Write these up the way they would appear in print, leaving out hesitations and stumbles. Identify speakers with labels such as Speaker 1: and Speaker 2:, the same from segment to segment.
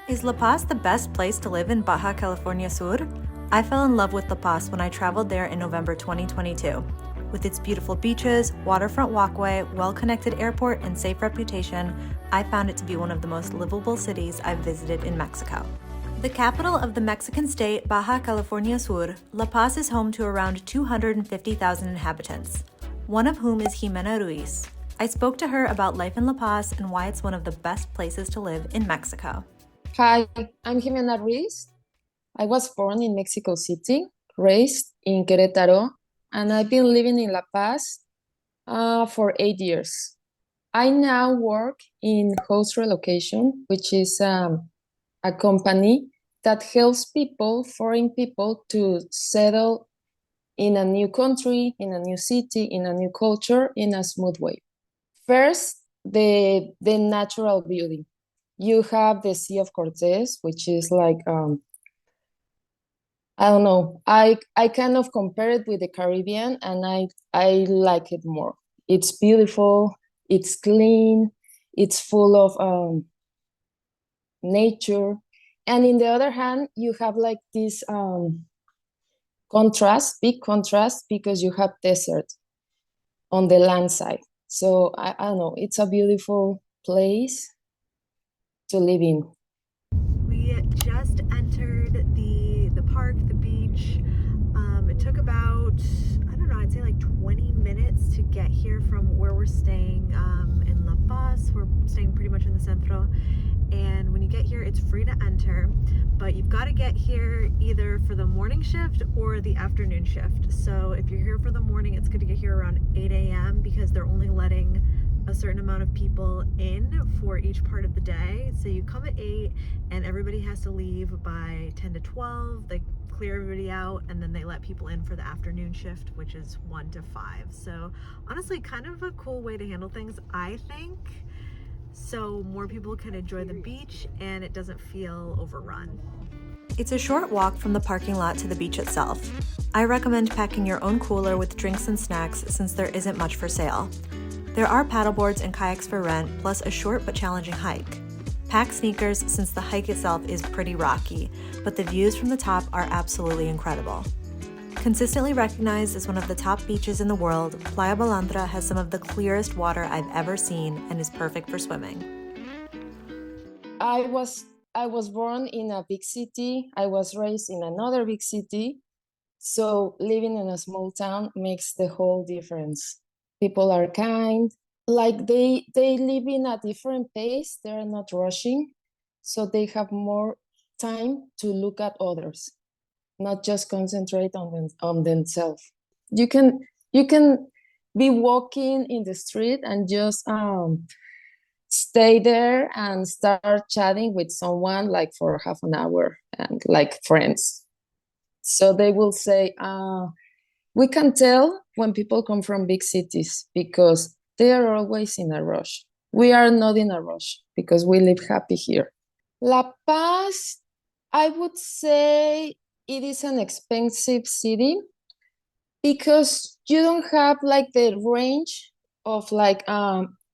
Speaker 1: Is La Paz the best place to live in Baja California Sur? I fell in love with La Paz when I traveled there in November 2022. With its beautiful beaches, waterfront walkway, well-connected airport, and safe reputation, I found it to be one of the most livable cities I've visited in Mexico. The capital of the Mexican state, Baja California Sur, La Paz is home to around 250,000 inhabitants, one of whom is Jimena Ruiz. I spoke to her about life in La Paz and why it's one of the best places to live in Mexico.
Speaker 2: Hi, I'm Jimena Ruiz. I was born in Mexico City, raised in Querétaro, and I've been living in La Paz for 8 years. I now work in Host Relocation, which is a company that helps foreign people, to settle in a new country, in a new city, in a new culture, in a smooth way. First, the natural beauty. You have the Sea of Cortez, which is like I don't know. I kind of compare it with the Caribbean, and I like it more. It's beautiful. It's clean. It's full of nature, and in the other hand, you have like this big contrast, because you have desert on the land side. So I don't know. It's a beautiful place to live in.
Speaker 1: We just entered the park, the beach. It took about, I don't know, I'd say like 20 minutes to get here from where we're staying in La Paz. We're staying pretty much in the centro. And when you get here, it's free to enter, but you've got to get here either for the morning shift or the afternoon shift. So if you're here for the morning, it's good to get here around 8 a.m. because they're only letting a certain amount of people in for each part of the day. So you come at 8 and everybody has to leave by 10 to 12. They clear everybody out, and then they let people in for the afternoon shift, which is 1 to 5. So honestly, kind of a cool way to handle things, I think, so more people can enjoy the beach and it doesn't feel overrun. It's a short walk from the parking lot to the beach itself. I recommend packing your own cooler with drinks and snacks since there isn't much for sale. There are paddleboards and kayaks for rent, plus a short but challenging hike. Pack sneakers since the hike itself is pretty rocky, but the views from the top are absolutely incredible. Consistently recognized as one of the top beaches in the world, Playa Balandra has some of the clearest water I've ever seen and is perfect for swimming.
Speaker 2: I was born in a big city. I was raised in another big city. So living in a small town makes the whole difference. People are kind, like they live in a different pace. They're not rushing, so they have more time to look at others, not just concentrate on themselves. You can be walking in the street and just stay there and start chatting with someone like for half an hour, and like friends. So they will say, we can tell when people come from big cities because they are always in a rush. We are not in a rush because we live happy here. La Paz, I would say it is an expensive city because you don't have like the range of like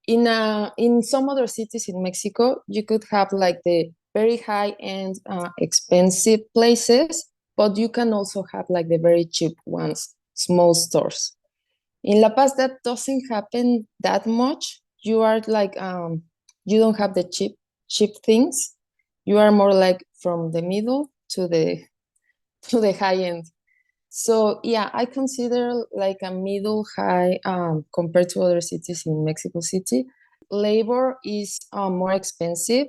Speaker 2: in some other cities in Mexico, you could have like the very high end expensive places, but you can also have like the very cheap ones, small stores. In La Paz, that doesn't happen that much. You are like you don't have the cheap things. You are more like from the middle to the to the high end. So yeah, I consider like a middle high compared to other cities in Mexico City. Labor is more expensive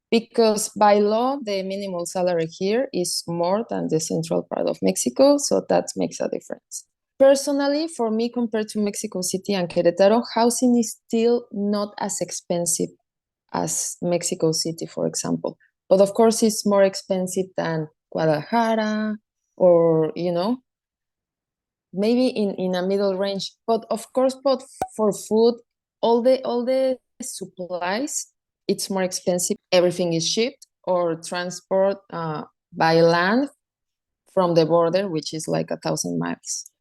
Speaker 2: because by law the minimum salary here is more than the central part of Mexico, so that makes a difference. Personally, for me, compared to Mexico City and Querétaro, housing is still not as expensive as Mexico City, for example. But of course, it's more expensive than Guadalajara, or maybe in a middle range. But of course, but for food, all the supplies, it's more expensive. Everything is shipped or transport by land from the border, which is like 1,000 miles.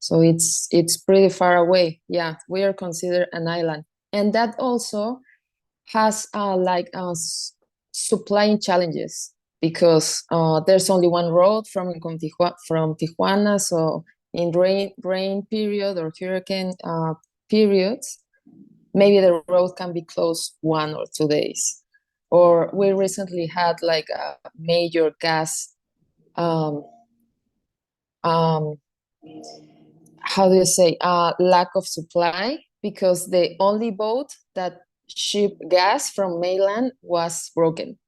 Speaker 2: So it's pretty far away. Yeah, we are considered an island, and that also has supplying challenges because there's only one road from Tijuana. So in rain period or hurricane periods, maybe the road can be closed 1 or 2 days. Or we recently had like a major gas um, um, how do you say, lack of supply because the only boat that shipped gas from mainland was broken.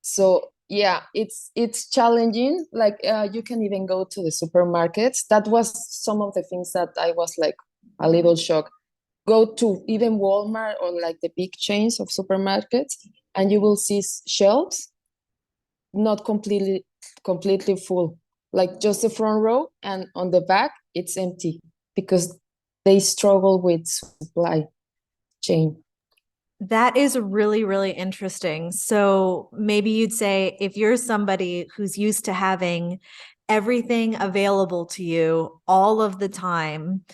Speaker 2: So yeah, it's challenging. Like you can even go to the supermarkets. That was some of the things that I was like a little shocked. Go to even Walmart or like the big chains of supermarkets, and you will see shelves not completely full, like just the front row, and on the back it's empty because they struggle with supply chain.
Speaker 1: That is really, really interesting. So maybe you'd say if you're somebody who's used to having everything available to you all of the time,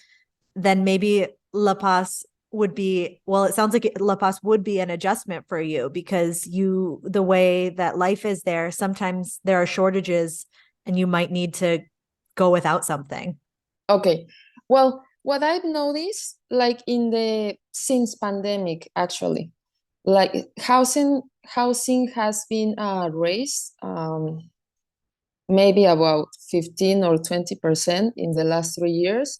Speaker 1: then maybe La Paz would be, well, it sounds like La Paz would be an adjustment for you because the way that life is there, sometimes there are shortages and you might need to go without something.
Speaker 2: Okay, well, what I've noticed, like in the since pandemic, actually, like housing has been raised maybe about 15 or 20% in the last 3 years.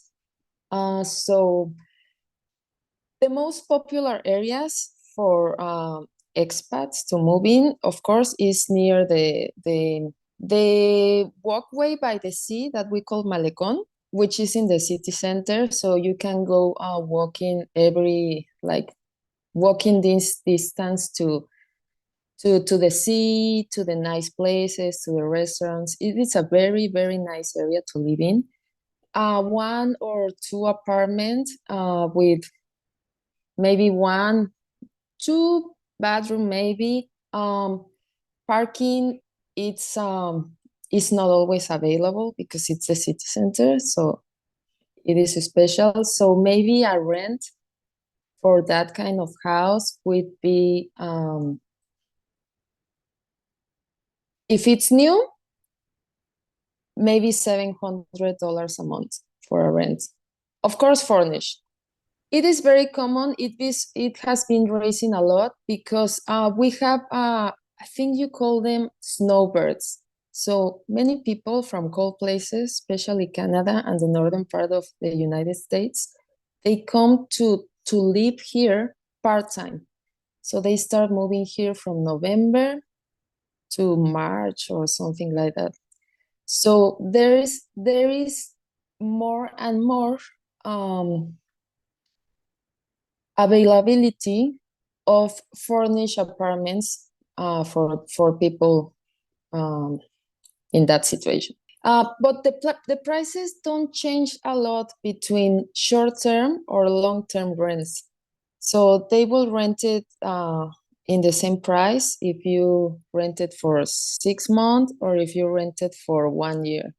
Speaker 2: So the most popular areas for expats to move in, of course, is near the walkway by the sea that we call Malecon, which is in the city center. So you can go walking every like walking this distance to the sea, to the nice places, to the restaurants. It is a very, very nice area to live in. 1 or 2 apartments with maybe 1, 2 bedroom, maybe. Parking, it's not always available because it's a city center, so it is special. So maybe a rent for that kind of house would be if it's new, maybe $700 a month for a rent. Of course, furnished. It is very common. It has been raising a lot because we have I think you call them snowbirds. So many people from cold places, especially Canada and the northern part of the United States, they come to live here part-time. So they start moving here from November to March or something like that. So there is more and more um, availability of furnished apartments for people um, in that situation. But the prices don't change a lot between short-term or long-term rents. So they will rent it in the same price if you rent it for 6 months or if you rent it for 1 year.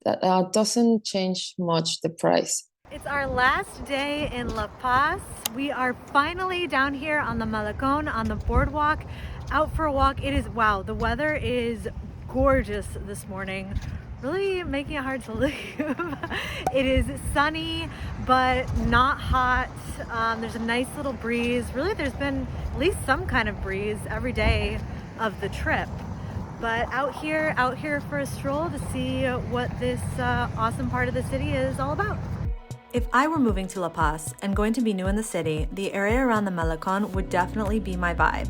Speaker 2: That doesn't change much the price.
Speaker 1: It's our last day in La Paz. We are finally down here on the Malecon, on the boardwalk, out for a walk. It is, wow, the weather is gorgeous this morning. Really making it hard to live. It is sunny, but not hot. There's a nice little breeze. Really, there's been at least some kind of breeze every day of the trip. But out here for a stroll to see what this awesome part of the city is all about. If I were moving to La Paz and going to be new in the city, the area around the Malecon would definitely be my vibe.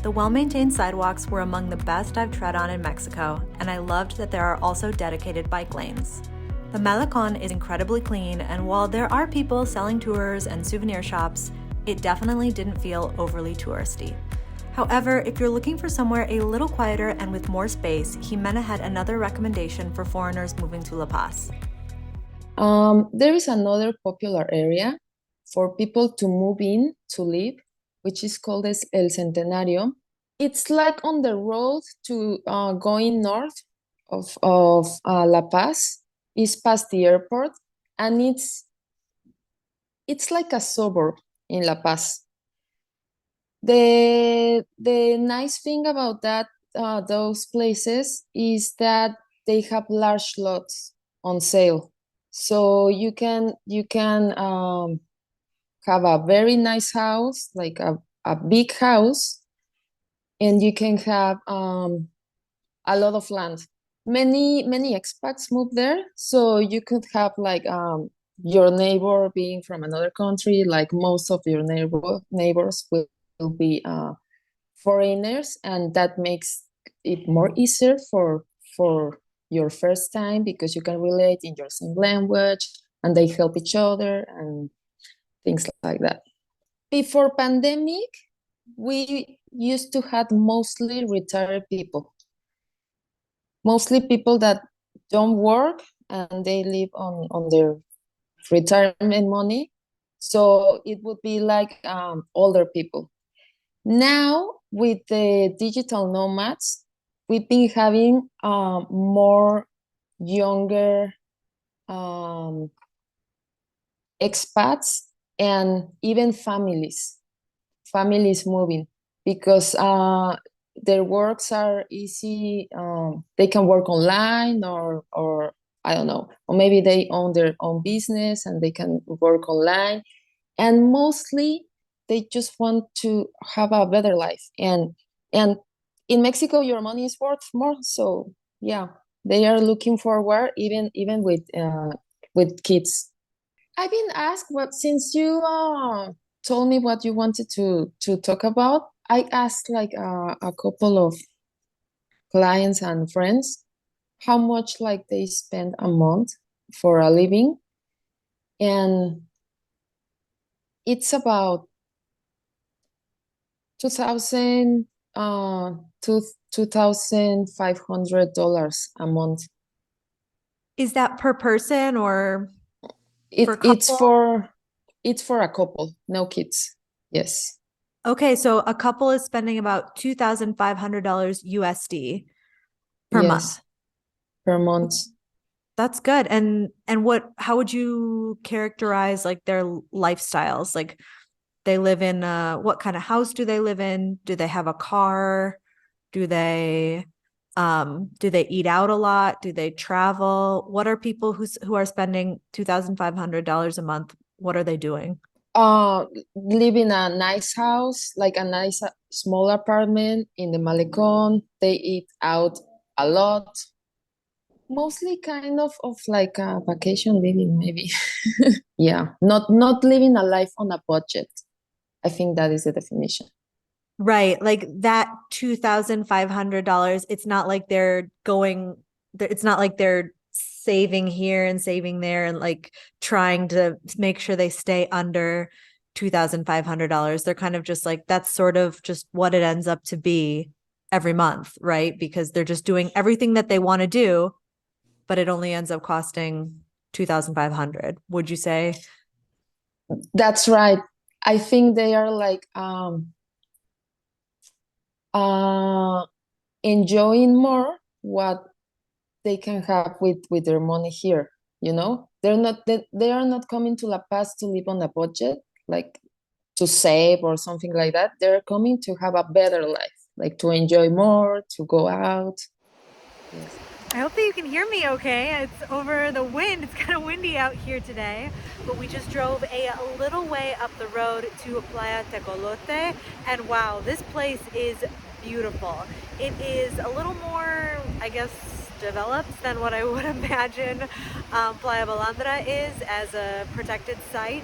Speaker 1: The well-maintained sidewalks were among the best I've tread on in Mexico, and I loved that there are also dedicated bike lanes. The Malecon is incredibly clean, and while there are people selling tours and souvenir shops, it definitely didn't feel overly touristy. However, if you're looking for somewhere a little quieter and with more space, Jimena had another recommendation for foreigners moving to La Paz.
Speaker 2: There is another popular area for people to move in to live, which is called El Centenario. It's like on the road to going north of La Paz. It's past the airport, and it's like a suburb in La Paz. The nice thing about that those places is that they have large lots on sale. So you can have a very nice house, like a big house, and you can have a lot of land. Many expats move there, so you could have like your neighbor being from another country. Like most of your neighbors will be foreigners, and that makes it more easier for your first time because you can relate in your same language, and they help each other and things like that. Before pandemic, we used to have mostly retired people, mostly people that don't work and they live on their retirement money. So it would be like older people. Now, with the digital nomads, we've been having more younger um, expats and even families moving because their works are easy. They can work online or I don't know, or maybe they own their own business and they can work online. And mostly they just want to have a better life. And in Mexico, your money is worth more. So yeah, they are looking forward even with kids. I've been asked what since you told me what you wanted to talk about. I asked like a couple of clients and friends how much like they spend a month for a living, and it's about 2000 two $2,500 a month.
Speaker 1: Is that per person or for
Speaker 2: It it's
Speaker 1: couple?
Speaker 2: for it's for a couple, no kids. Yes.
Speaker 1: Okay, so a couple is spending about $2,500 USD per month.
Speaker 2: Yes, per month.
Speaker 1: That's good. And what how would you characterize like their lifestyles? Like they live in what kind of house do they live in? Do they have a car? Do they eat out a lot? Do they travel? What are people who are spending $2,500 a month? What are they doing?
Speaker 2: Live in a nice house, like a nice small apartment in the Malecon. They eat out a lot. Mostly kind of like a vacation living, maybe. Yeah, not living a life on a budget. I think that is the definition.
Speaker 1: Right. Like that $2,500, it's not like they're going, it's not like they're saving here and saving there and like trying to make sure they stay under $2,500. They're kind of just like, that's sort of just what it ends up to be every month, right? Because they're just doing everything that they want to do, but it only ends up costing 2,500. Would you say?
Speaker 2: That's right. I think they are like uh enjoying more what they can have with their money here, you know? They are not coming to La Paz to live on a budget, like to save or something like that. They're coming to have a better life, like to enjoy more, to go out. Yes.
Speaker 1: I hope that you can hear me okay. It's over the wind. It's kind of windy out here today, but we just drove a little way up the road to Playa Tecolote, and wow, this place is beautiful. It is a little more, I guess, developed than what I would imagine Playa Balandra is as a protected site.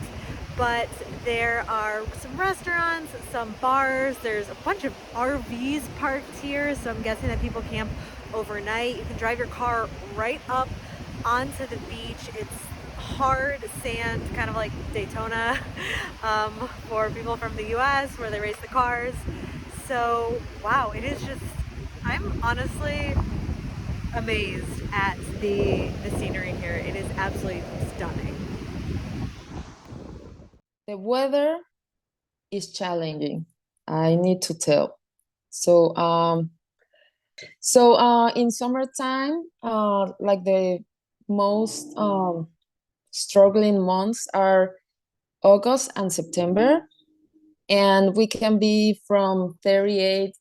Speaker 1: But there are some restaurants, some bars, there's a bunch of RVs parked here, so I'm guessing that people camp overnight. You can drive your car right up onto the beach. It's hard sand, kind of like Daytona for people from the US where they race the cars. So, wow, it is just, I'm honestly amazed at the scenery here. It is absolutely stunning.
Speaker 2: The weather is challenging, I need to tell. So in summertime, like the most struggling months are August and September. and we can be from 38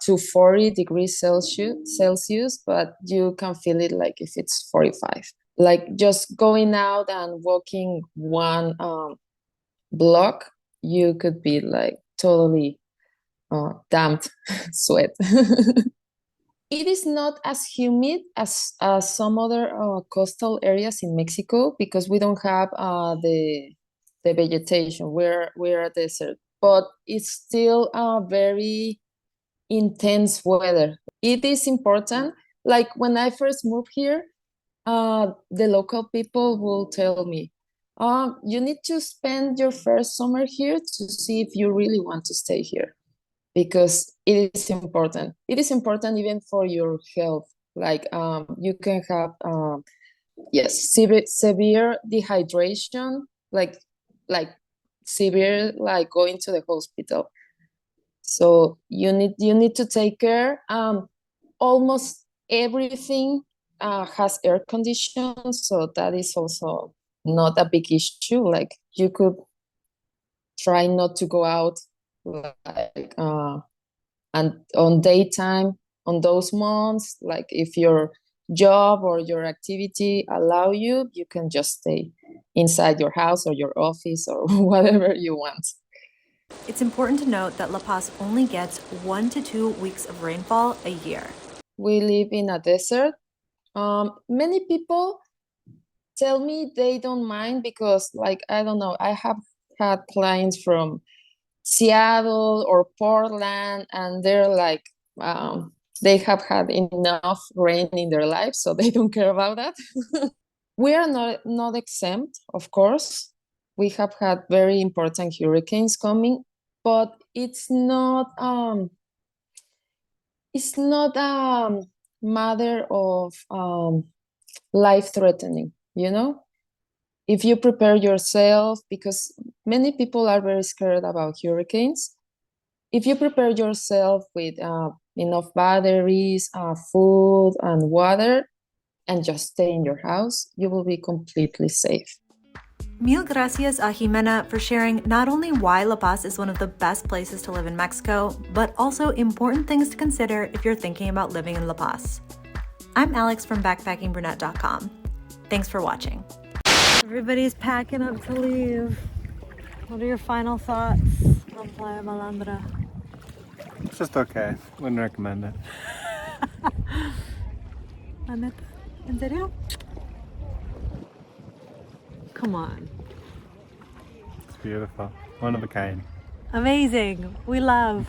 Speaker 2: to 40 degrees Celsius, but you can feel it like if it's 45. Like just going out and walking one block, you could be like totally damped sweat. It is not as humid as some other coastal areas in Mexico because we don't have the vegetation. We're a desert, but it's still a very intense weather. It is important. Like when I first moved here, the local people will tell me, you need to spend your first summer here to see if you really want to stay here because it is important. It is important even for your health. Like you can have yes, severe dehydration, like severe like going to the hospital. So you need to take care. Almost everything has air conditioning, so that is also not a big issue. Like you could try not to go out like and on daytime on those months, like if your job or your activity allow you, you can just stay inside your house or your office or whatever you want.
Speaker 1: It's important to note that La Paz only gets 1 to 2 weeks of rainfall a year.
Speaker 2: We live in a desert. Many people tell me they don't mind because, like, I don't know, I have had clients from Seattle or Portland, and they're like, they have had enough rain in their life, so they don't care about that. We are not exempt, of course. We have had very important hurricanes coming, but it's not matter of life-threatening, you know? If you prepare yourself, because many people are very scared about hurricanes, if you prepare yourself with enough batteries, food, and water, and just stay in your house, you will be completely safe.
Speaker 1: Mil gracias a Jimena for sharing not only why La Paz is one of the best places to live in Mexico, but also important things to consider if you're thinking about living in La Paz. I'm Alex from backpackingbrunette.com. Thanks for watching. Everybody's packing up to leave. What are your final thoughts on Playa Balandra?
Speaker 3: It's just okay. Wouldn't recommend it.
Speaker 1: ¿En serio? Come on.
Speaker 3: It's beautiful. One of a kind.
Speaker 1: Amazing. We love.